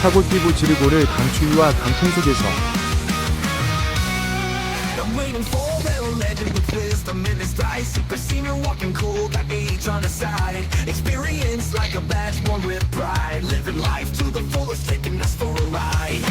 차고 뛰고 지르고를 강추위와 강풍 속에서 I'm waiting for a legend with wisdom in his eyes. Super senior walking cool, got age on his side. Experience like a badge worn with pride. Living life to the fullest, taking us for a ride.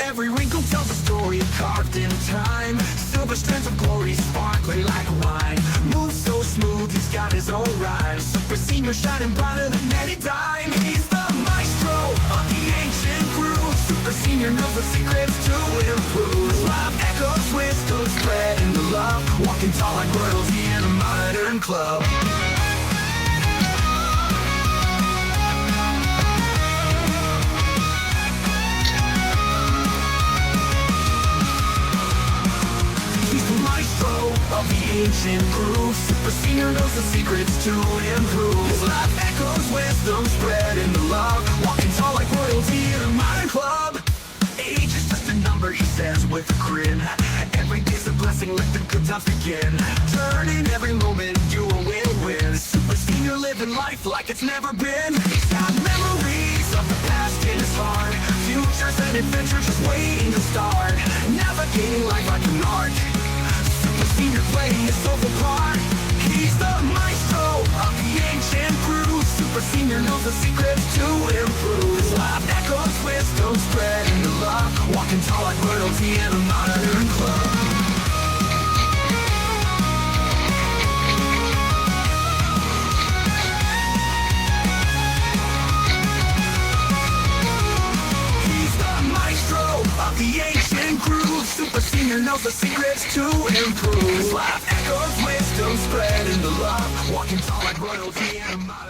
Every wrinkle tells a story carved in time. Silver strands of glory sparkling like wine. Moves so smooth, he's got his own rhyme. Super senior shining brighter than any dime. He's the maestro of the ancient crew. Super senior knows the secrets to improve. Live echoes, wisdom spreading the love. Walking tall like royalty in a modern club. Of the ancient crew, super senior knows the secrets to improve. His life echoes wisdom, spreading the love. Walking tall like royalty in a modern club. Age is just a number, he says with a grin. Every day's a blessing, let the good times begin. Turning every moment to a win-win. Super senior living life like it's never been. He's got memories of the past in his heart. Futures and adventures just waiting to start. Navigating life like an art. Senior playing his soulful part. He's the maestro of the ancient crew. Super senior knows the secrets to improve. His life echoes wisdom, spreading the love. Walking tall like royalty in a modern club. He's the maestro of the ancient crew. Super senior knows the secrets to improve. His life echoes wisdom, spreading the love. Walking tall like royalty in a modern